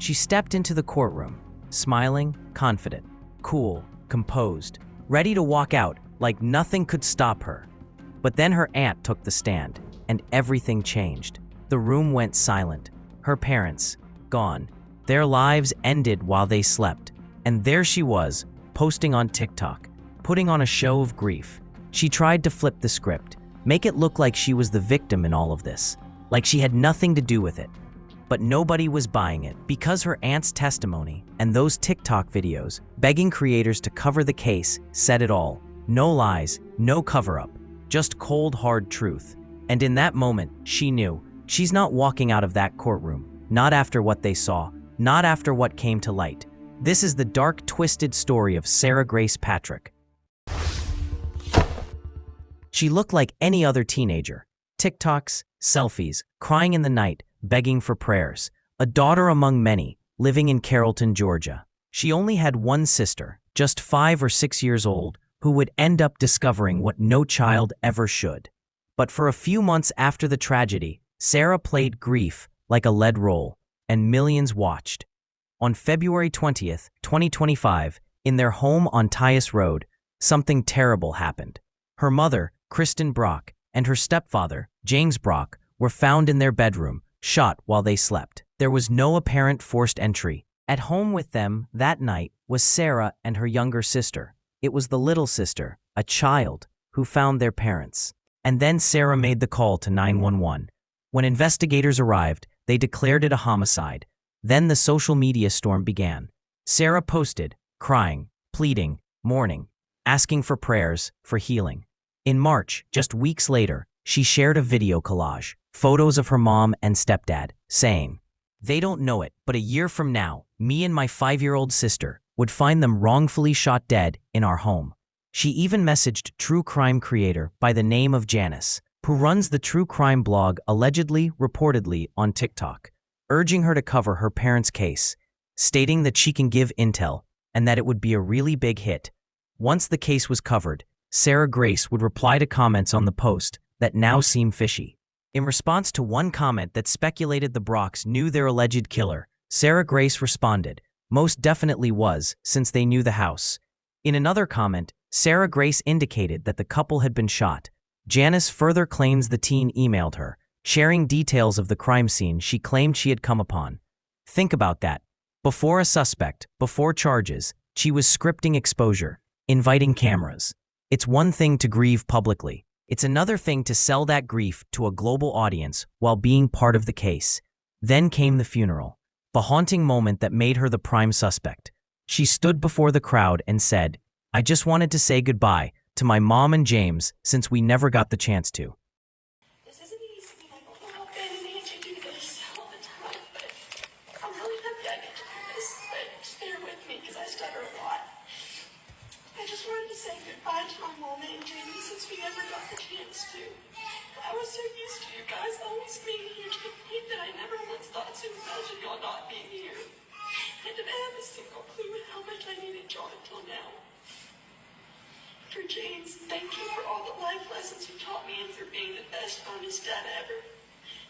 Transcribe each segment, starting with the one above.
She stepped into the courtroom, smiling, confident, cool, composed, ready to walk out like nothing could stop her. But then her aunt took the stand, and everything changed. The room went silent. Her parents, gone. Their lives ended while they slept. And there she was, posting on TikTok, putting on a show of grief. She tried to flip the script, make it look like she was the victim in all of this, like she had nothing to do with it. But nobody was buying it because her aunt's testimony and those TikTok videos begging creators to cover the case said it all. No lies, no cover-up, just cold, hard truth. And in that moment, she knew she's not walking out of that courtroom, not after what they saw, not after what came to light. This is the dark, twisted story of Sarah Grace Patrick. She looked like any other teenager. TikToks, selfies, crying in the night, begging for prayers. A daughter among many, living in Carrollton, Georgia. She only had one sister, just 5 or 6 years old, who would end up discovering what no child ever should. But for a few months after the tragedy, Sarah played grief like a lead role, and millions watched. On February 20th, 2025, in their home on Tyus Road, something terrible happened. Her mother, Kristen Brock, and her stepfather, James Brock, were found in their bedroom, shot while they slept. There was no apparent forced entry. At home with them that night was Sarah and her younger sister. It was the little sister, a child, who found their parents. And then Sarah made the call to 911. When investigators arrived, they declared it a homicide. Then the social media storm began. Sarah posted, crying, pleading, mourning, asking for prayers, for healing. In March, just weeks later, she shared a video collage, photos of her mom and stepdad, saying, "They don't know it, but a year from now, me and my 5-year-old sister would find them wrongfully shot dead in our home." She even messaged true crime creator by the name of Janice, who runs the true crime blog reportedly on TikTok, urging her to cover her parents' case, stating that she can give intel and that it would be a really big hit. Once the case was covered, Sarah Grace would reply to comments on the post that now seem fishy. In response to one comment that speculated the Brocks knew their alleged killer, Sarah Grace responded, "Most definitely was, since they knew the house." In another comment, Sarah Grace indicated that the couple had been shot. Janice further claims the teen emailed her, sharing details of the crime scene she claimed she had come upon. Think about that. Before a suspect, before charges, she was scripting exposure, inviting cameras. It's one thing to grieve publicly. It's another thing to sell that grief to a global audience while being part of the case. Then came the funeral, the haunting moment that made her the prime suspect. She stood before the crowd and said, "I just wanted to say goodbye to my mom and James since we never got the chance to." This isn't easy. I don't know how Ben and Angie do this all the time, but I'm really happy I get to do this. But just bear with me because I stutter a lot. I just wanted to say goodbye to my mom and Jamie since we never got the chance to. I was so used to you guys always being here to the point that I never once thought to imagine y'all not being here. I didn't have a single clue how much I needed y'all until now. For James, thank you for all the life lessons you taught me and for being the best, honest dad ever.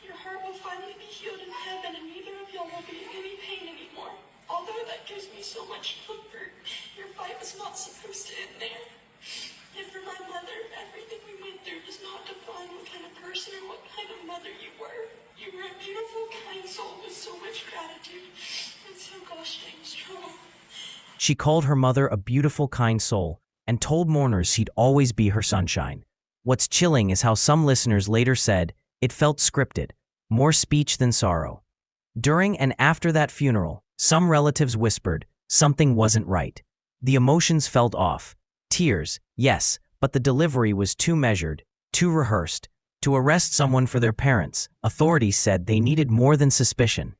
Your heart will finally be healed in heaven and neither of y'all will be in any pain anymore. Although that gives me so much comfort, your fight was not supposed to end there. And for my mother, everything we went through does not define what kind of person or what kind of mother you were. You were a beautiful, kind soul with so much gratitude. And so gosh dang strong. She called her mother a beautiful, kind soul, and told mourners she'd always be her sunshine. What's chilling is how some listeners later said it felt scripted, more speech than sorrow. During and after that funeral, some relatives whispered something wasn't right. The emotions felt off. Tears, yes, but the delivery was too measured, too rehearsed. To arrest someone for their parents, authorities said they needed more than suspicion.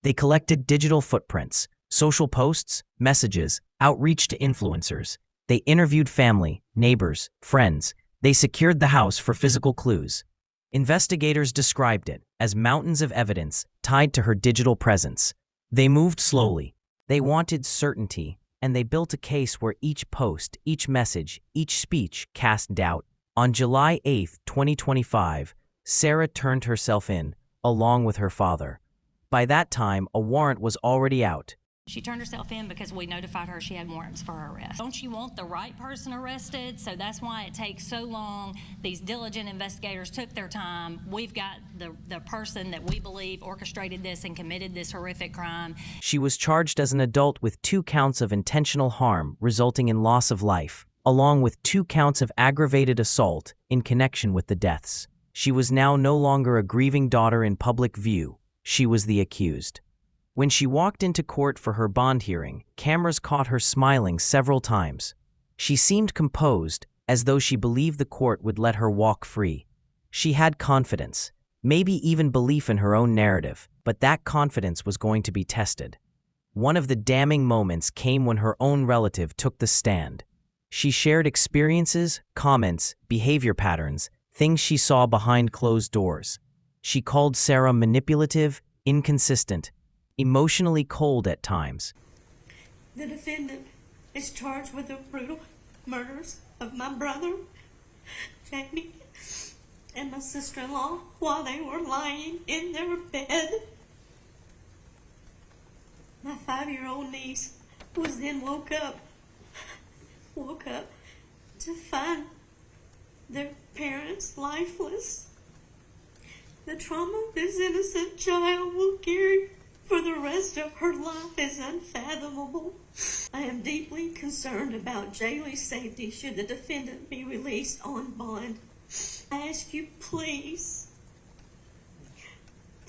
They collected digital footprints, social posts, messages, outreach to influencers. They interviewed family, neighbors, friends. They secured the house for physical clues. Investigators described it as mountains of evidence tied to her digital presence. They moved slowly. They wanted certainty, and they built a case where each post, each message, each speech cast doubt. On July 8, 2025, Sarah turned herself in, along with her father. By that time, a warrant was already out. She turned herself in because we notified her she had warrants for her arrest. Don't you want the right person arrested? So that's why it takes so long. These diligent investigators took their time. We've got the person that we believe orchestrated this and committed this horrific crime. She was charged as an adult with 2 counts of intentional harm resulting in loss of life, along with 2 counts of aggravated assault in connection with the deaths. She was now no longer a grieving daughter in public view. She was the accused. When she walked into court for her bond hearing, cameras caught her smiling several times. She seemed composed, as though she believed the court would let her walk free. She had confidence, maybe even belief in her own narrative, but that confidence was going to be tested. One of the damning moments came when her own relative took the stand. She shared experiences, comments, behavior patterns, things she saw behind closed doors. She called Sarah manipulative, inconsistent, emotionally cold at times. The defendant is charged with the brutal murders of my brother, Jamie, and my sister-in-law while they were lying in their bed. My 5-year-old niece was then woke up to find their parents lifeless. The trauma this innocent child will carry for the rest of her life is unfathomable. I am deeply concerned about Jaylee's safety should the defendant be released on bond. I ask you, please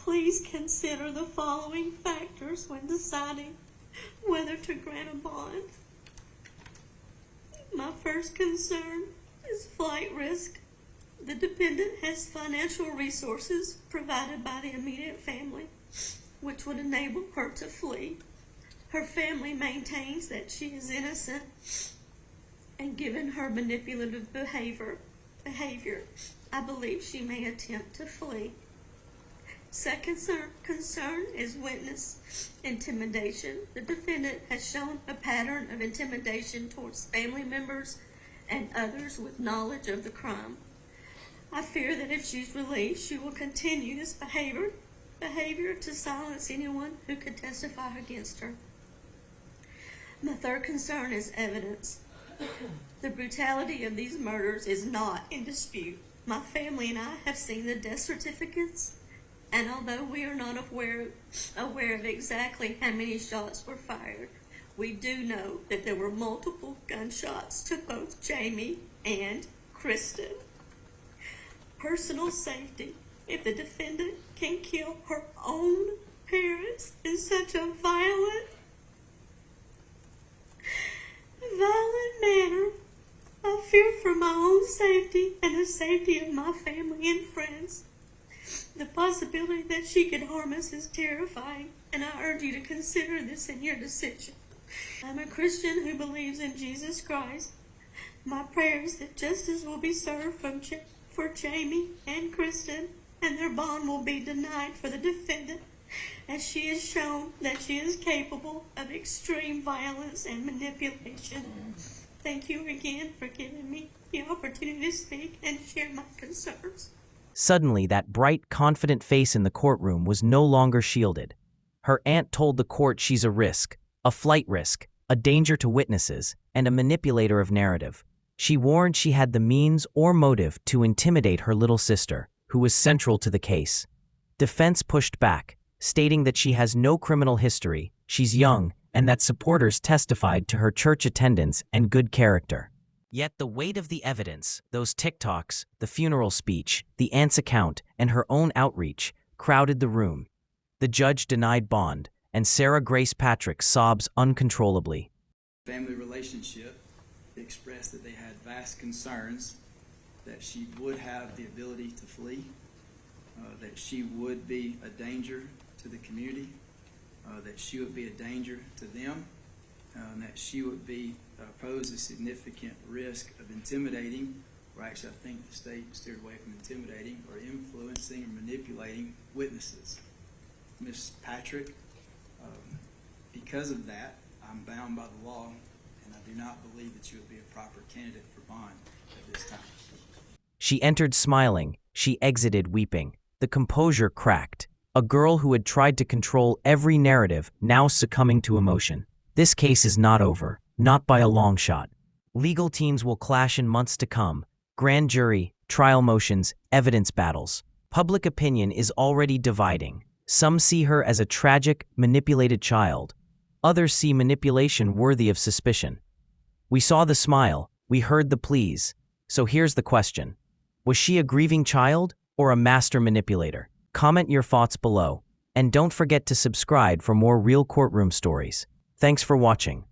consider the following factors when deciding whether to grant a bond. My first concern is flight risk. The defendant has financial resources provided by the immediate family, which would enable her to flee. Her family maintains that she is innocent, and given her manipulative behavior, I believe she may attempt to flee. Second concern is witness intimidation. The defendant has shown a pattern of intimidation towards family members and others with knowledge of the crime. I fear that if she's released, she will continue this behavior to silence anyone who could testify against her. My third concern is evidence. The brutality of these murders is not in dispute. My family and I have seen the death certificates, and although we are not aware of exactly how many shots were fired, we do know that there were multiple gunshots to both Jamie and Kristen. Personal safety. If the defendant can kill her own parents in such a violent manner, I fear for my own safety and the safety of my family and friends. The possibility that she could harm us is terrifying, and I urge you to consider this in your decision. I'm a Christian who believes in Jesus Christ. My prayer is that justice will be served for Jamie and Kristen, and their bond will be denied for the defendant, as she has shown that she is capable of extreme violence and manipulation. Thank you again for giving me the opportunity to speak and share my concerns. Suddenly, that bright, confident face in the courtroom was no longer shielded. Her aunt told the court she's a risk, a flight risk, a danger to witnesses, and a manipulator of narrative. She warned she had the means or motive to intimidate her little sister, who was central to the case. Defense pushed back, stating that she has no criminal history, she's young, and that supporters testified to her church attendance and good character. Yet the weight of the evidence, those TikToks, the funeral speech, the aunt's account, and her own outreach, crowded the room. The judge denied bond, and Sarah Grace Patrick sobs uncontrollably. Family relationship expressed that they had vast concerns that she would have the ability to flee, that she would be a danger to the community, that she would be a danger to them, and that she would pose a significant risk of intimidating, or actually I think the state steered away from intimidating, or influencing or manipulating witnesses. Ms. Patrick, because of that, I'm bound by the law, and I do not believe that you would be a proper candidate for bond at this time. She entered smiling, she exited weeping. The composure cracked. A girl who had tried to control every narrative now succumbing to emotion. This case is not over, not by a long shot. Legal teams will clash in months to come. Grand jury, trial motions, evidence battles. Public opinion is already dividing. Some see her as a tragic, manipulated child. Others see manipulation worthy of suspicion. We saw the smile, we heard the pleas. So here's the question. Was she a grieving child or a master manipulator? Comment your thoughts below. And don't forget to subscribe for more real courtroom stories. Thanks for watching.